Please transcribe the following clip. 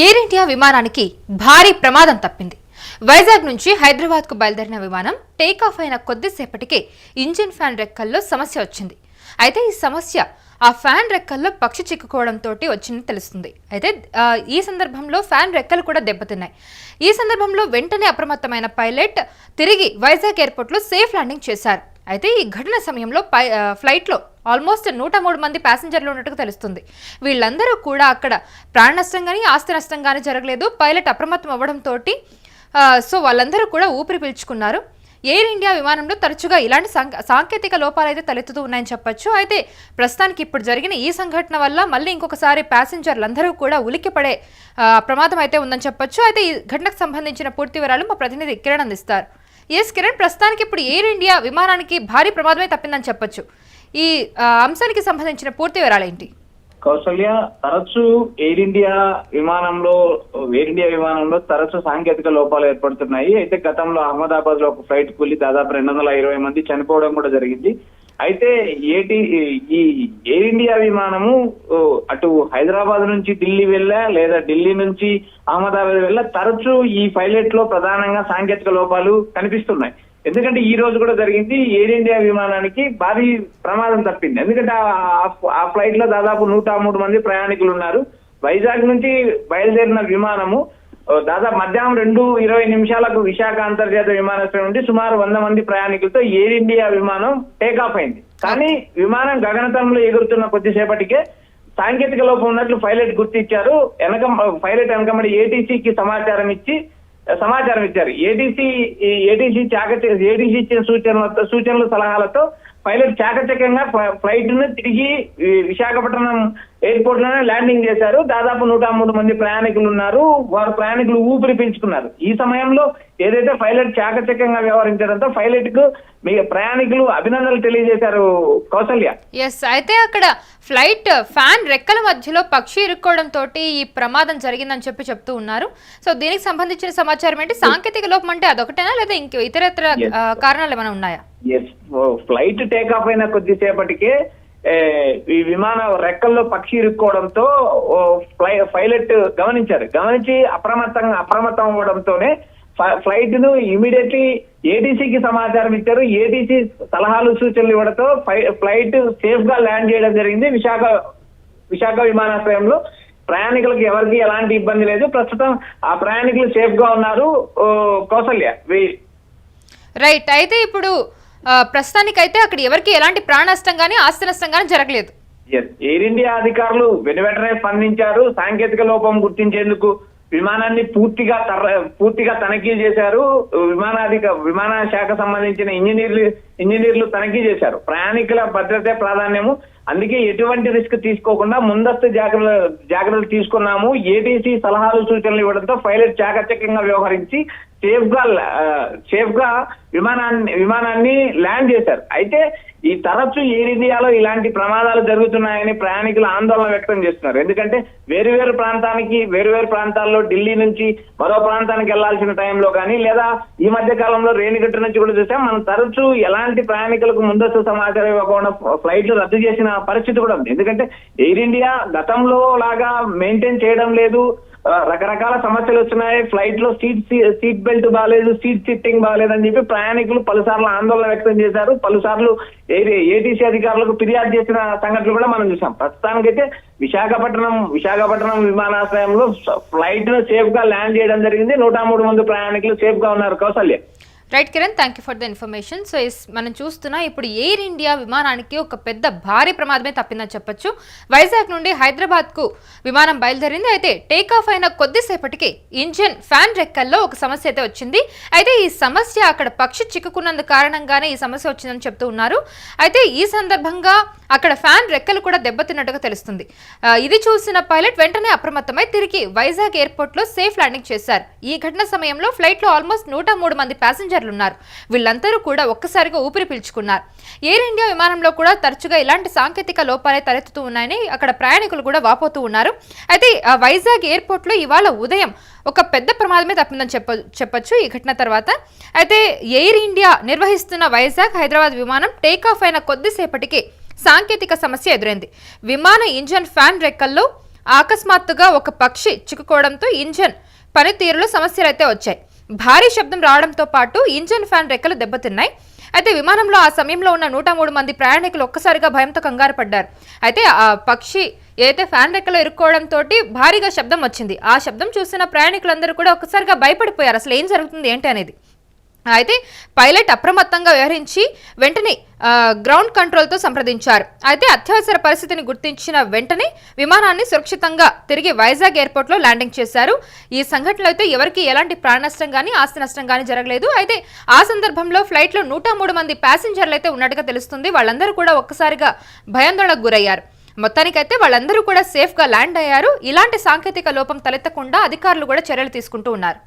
Air India విమానానికి భారీ ప్రమాదం తప్పింది. వైజాగ్ నుంచి హైదరాబాద్ కు బయలుదేరిన విమానం టేకాఫ్ అయిన కొద్దిసేపటికే ఇంజిన్ ఫ్యాన్ రెక్కల్లో సమస్య వచ్చింది. అయితే ఈ సమస్య ఆ ఫ్యాన్ రెక్కల్లో పక్షి చిక్కుకోవడంతో వచ్చిందని తెలుస్తుంది. అయితే ఈ సందర్భంలో ఫ్యాన్ రెక్కలు కూడా దెబ్బతిన్నాయి. ఈ సందర్భంలో వెంటనే అప్రమత్తమైన పైలట్ తిరిగి వైజాగ్ ఎయిర్పోర్ట్లో సేఫ్ ల్యాండింగ్ చేశారు. అయితే ఈ ఘటన సమయంలో ఫ్లైట్లో ఆల్మోస్ట్ 103 మంది ప్యాసింజర్లు ఉన్నట్టుగా తెలుస్తుంది. వీళ్ళందరూ కూడా అక్కడ ప్రాణ నష్టం కానీ ఆస్తి నష్టం కానీ జరగలేదు. పైలట్ అప్రమత్తం అవ్వడంతో సో వాళ్ళందరూ కూడా ఊపిరి పీల్చుకున్నారు. ఎయిర్ ఇండియా విమానంలో తరచుగా ఇలాంటి సాంకేతిక లోపాలు అయితే తలెత్తుతూ ఉన్నాయని చెప్పొచ్చు. అయితే ప్రస్తుతానికి ఇప్పుడు జరిగిన ఈ సంఘటన వల్ల మళ్ళీ ఇంకొకసారి ప్యాసింజర్లందరూ కూడా ఉలిక్కిపడే ప్రమాదం అయితే ఉందని చెప్పొచ్చు. అయితే ఈ ఘటనకు సంబంధించిన పూర్తి వివరాలు మా ప్రతినిధి కిరణ్ అందిస్తారు. కిరణ్, ప్రస్తుతానికి ఇప్పుడు ఎయిర్ ఇండియా విమానానికి భారీ ప్రమాదమే తప్పిందని చెప్పొచ్చు. ఈ అంశానికి సంబంధించిన పూర్తి వివరాలు ఏంటి? కౌసల్య, తరచు ఎయిర్ ఇండియా విమానంలో తరచు సాంకేతిక లోపాలు ఏర్పడుతున్నాయి. అయితే గతంలో అహ్మదాబాద్ లో ఒక ఫ్లైట్ కూలి దాదాపు 220 మంది చనిపోవడం కూడా జరిగింది. అయితే ఈ ఎయిర్ ఇండియా విమానము అటు హైదరాబాద్ నుంచి ఢిల్లీ వెళ్ళా లేదా ఢిల్లీ నుంచి అహ్మదాబాద్ వెళ్ళా తరచు ఈ పైలట్ లో ప్రధానంగా సాంకేతిక లోపాలు కనిపిస్తున్నాయి. ఎందుకంటే ఈ రోజు కూడా జరిగింది. ఎయిర్ ఇండియా విమానానికి భారీ ప్రమాదం తప్పింది. ఎందుకంటే ఆ ఫ్లైట్ లో దాదాపు 103 మంది ప్రయాణికులు ఉన్నారు. వైజాగ్ నుంచి బయలుదేరిన విమానము దాదాపు మధ్యాహ్నం 2:20 విశాఖ అంతర్జాతీయ విమానాశ్రయం నుండి సుమారు 100 మంది ప్రయాణికులతో ఎయిర్ ఇండియా విమానం టేకాఫ్ అయింది. కానీ విమానం గగనతలంలో ఎగురుతున్న కొద్దిసేపటికే సాంకేతిక లోపం ఉన్నట్లు పైలట్ గుర్తించారు. పైలట్ వెనకబడి ఏటీసీకి సమాచారం ఇచ్చారు. ఏటీసీ ఇచ్చిన సూచనలు సలహాలతో పైలట్ చాకచక్యంగా ఫ్లైట్ ను తిరిగి విశాఖపట్నం ఎయిర్పోర్ట్ లోనే ల్యాండింగ్ చేశారు. దాదాపు 103 మంది ప్రయాణికులు ఉన్నారు. వారు ప్రయాణికులు ఊపిరి పీల్చుకున్నారు. ఈ సమయంలో ఏదైతే పైలట్ చాకచక్యంగా వ్యవహరించడంతో పైలట్ కు మీ ప్రయాణికులు అభినందనలు తెలియజేశారు. కౌసల్య, అయితే అక్కడ ఫ్లైట్ ఫ్యాన్ రెక్కల మధ్యలో పక్షి ఇరుక్కోవడంతో ఈ ప్రమాదం జరిగిందని చెప్తూ ఉన్నారు. సో దీనికి సంబంధించిన సమాచారం ఏంటి? సాంకేతిక లోపం అంటే అదొకటేనా లేదా ఇంక ఇతరత్ర కారణాలు ఏమైనా ఉన్నాయా? ఫ్లైట్ టేకాఫ్ అయిన కొద్దిసేపటికే ఈ విమాన రెక్కల్లో పక్షి ఇరుక్కోవడంతో పైలట్ గమనించి అప్రమత్తం అవ్వడంతోనే ఫ్లైట్ ను ఇమీడియట్లీ ఏటీసీకి సమాచారం ఇచ్చారు. ఏటీసీ సలహాలు సూచనలు ఇవ్వడంతో ఫ్లైట్ సేఫ్ గా ల్యాండ్ చేయడం జరిగింది. విశాఖ విమానాశ్రయంలో ప్రయాణికులకు ఎవరికి ఎలాంటి ఇబ్బంది లేదు. ప్రస్తుతం ఆ ప్రయాణికులు సేఫ్ గా ఉన్నారు. కౌసల్య, రైట్. అయితే ఇప్పుడు ప్రస్తుతానికైతే అక్కడ ఎవరికి ఎలాంటి ప్రాణ నష్టం కానీ ఆస్తి నష్టం కానీ జరగలేదు. ఎయిర్ ఇండియా అధికారులు వెంటనే స్పందించారు. సాంకేతిక లోపం గుర్తించేందుకు విమానాన్ని పూర్తిగా తనిఖీ చేశారు. విమాన శాఖ సంబంధించిన ఇంజనీర్లు తనిఖీ చేశారు. ప్రయాణికుల భద్రతే ప్రాధాన్యము, అందుకే ఎటువంటి రిస్క్ తీసుకోకుండా ముందస్తు జాగ్రత్తలు తీసుకున్నాము. ఏటీసీ సలహాలు సూచనలు ఇవ్వడంతో పైలట్ చాకచక్యంగా వ్యవహరించి సేఫ్ గా విమానాన్ని ల్యాండ్ చేశారు. అయితే ఈ తరచు ఎయిర్ ఇండియాలో ఇలాంటి ప్రమాదాలు జరుగుతున్నాయని ప్రయాణికులు ఆందోళన వ్యక్తం చేస్తున్నారు. ఎందుకంటే వేరు ప్రాంతాల్లో ఢిల్లీ నుంచి మరో ప్రాంతానికి వెళ్లాల్సిన టైంలో కానీ లేదా ఈ మధ్య కాలంలో రేణిగుంట నుంచి కూడా చూసాం, మనం తరచు ఎలాంటి ప్రయాణికులకు ముందస్తు సమాచారం ఇవ్వకుండా ఫ్లైట్లు రద్దు చేసిన పరిస్థితి కూడా ఉంది. ఎందుకంటే ఎయిర్ ఇండియా గతంలో లాగా మెయింటైన్ చేయడం లేదు. రకరకాల సమస్యలు వచ్చినాయి. ఫ్లైట్ లో సీట్ బెల్ట్ బాగాలేదు, సీట్ సిట్టింగ్ బాగాలేదని చెప్పి ప్రయాణికులు పలుసార్లు ఆందోళన వ్యక్తం చేశారు. పలుసార్లు ఏటీసీ అధికారులకు ఫిర్యాదు చేసిన సంఘటనలు కూడా మనం చూసాం. ప్రస్తుతానికైతే విశాఖపట్నం విమానాశ్రయంలో ఫ్లైట్ ను సేఫ్ గా ల్యాండ్ చేయడం జరిగింది. 103 మంది ప్రయాణికులు సేఫ్ గా ఉన్నారు. Kausalya, right Kiran, thank you for the information. So మనం చూస్తున్నా ఇప్పుడు ఎయిర్ ఇండియా విమానానికి ఒక పెద్ద భారీ ప్రమాదమే తప్పిందని చెప్పొచ్చు. వైజాగ్ నుండి హైదరాబాద్ కు విమానం బయలుదేరింది. అయితే టేకాఫ్ అయిన కొద్దిసేపటికి ఇంజిన్ ఫ్యాన్ రెక్కల్లో ఒక సమస్య అయితే వచ్చింది. అయితే ఈ సమస్య అక్కడ పక్షి చిక్కుకున్నందు కారణంగానే ఈ సమస్య వచ్చిందని చెప్తూ ఉన్నారు. అయితే ఈ సందర్భంగా అక్కడ ఫ్యాన్ రెక్కలు కూడా దెబ్బతిన్నట్టుగా తెలుస్తుంది. ఇది చూసిన పైలట్ వెంటనే అప్రమత్తమై తిరిగి వైజాగ్ ఎయిర్పోర్ట్ లో సేఫ్ ల్యాండింగ్ చేశారు. ఈ ఘటన సమయంలో ఫ్లైట్ లో ఆల్మోస్ట్ 103 మంది ప్యాసింజర్లు ఉన్నారు. వీళ్ళందరూ కూడా ఒక్కసారిగా ఊపిరి పీల్చుకున్నారు. ఎయిర్ ఇండియా విమానంలో కూడా తరచుగా ఇలాంటి సాంకేతిక లోపాలే తలెత్తుతూ ఉన్నాయని అక్కడ ప్రయాణికులు కూడా వాపోతూ ఉన్నారు. అయితే వైజాగ్ ఎయిర్పోర్ట్ లో ఇవాళ ఉదయం ఒక పెద్ద ప్రమాదమే తప్పిందని చెప్పొచ్చు ఈ ఘటన తర్వాత. అయితే ఎయిర్ ఇండియా నిర్వహిస్తున్న వైజాగ్ హైదరాబాద్ విమానం టేకాఫ్ అయిన కొద్దిసేపటికి సాంకేతిక సమస్య ఎదురైంది. విమాన ఇంజన్ ఫ్యాన్ రెక్కల్లో అకస్మాత్తుగా ఒక పక్షి చిక్కుకోవడంతో ఇంజన్ పనితీరులో సమస్యలైతే వచ్చాయి. భారీ శబ్దం రావడంతో పాటు ఇంజన్ ఫ్యాన్ రెక్కలు దెబ్బతిన్నాయి. అయితే విమానంలో ఆ సమయంలో ఉన్న 103 మంది ప్రయాణికులు ఒక్కసారిగా భయంతో కంగారు పడ్డారు. అయితే ఆ పక్షి ఏదైతే ఫ్యాన్ రెక్కలో ఇరుక్కోవడంతో భారీగా శబ్దం వచ్చింది. ఆ శబ్దం చూసిన ప్రయాణికులందరూ కూడా ఒక్కసారిగా భయపడిపోయారు, అసలు ఏం జరుగుతుంది ఏంటి అనేది. అయితే పైలట్ అప్రమత్తంగా వ్యవహరించి వెంటనే గ్రౌండ్ కంట్రోల్తో సంప్రదించారు. అయితే అత్యవసర పరిస్థితిని గుర్తించిన వెంటనే విమానాన్ని సురక్షితంగా తిరిగి వైజాగ్ ఎయిర్పోర్ట్లో ల్యాండింగ్ చేశారు. ఈ సంఘటనలో అయితే ఎవరికి ఎలాంటి ప్రాణ నష్టం కానీ ఆస్తి నష్టం కానీ జరగలేదు. అయితే ఆ సందర్భంలో ఫ్లైట్లో 103 మంది ప్యాసింజర్లు అయితే ఉన్నట్టుగా తెలుస్తుంది. వాళ్ళందరూ కూడా ఒక్కసారిగా భయాందోళనకు గురయ్యారు. మొత్తానికైతే వాళ్ళందరూ కూడా సేఫ్గా ల్యాండ్ అయ్యారు. ఇలాంటి సాంకేతిక లోపం తలెత్తకుండా అధికారులు కూడా చర్యలు తీసుకుంటూ ఉన్నారు.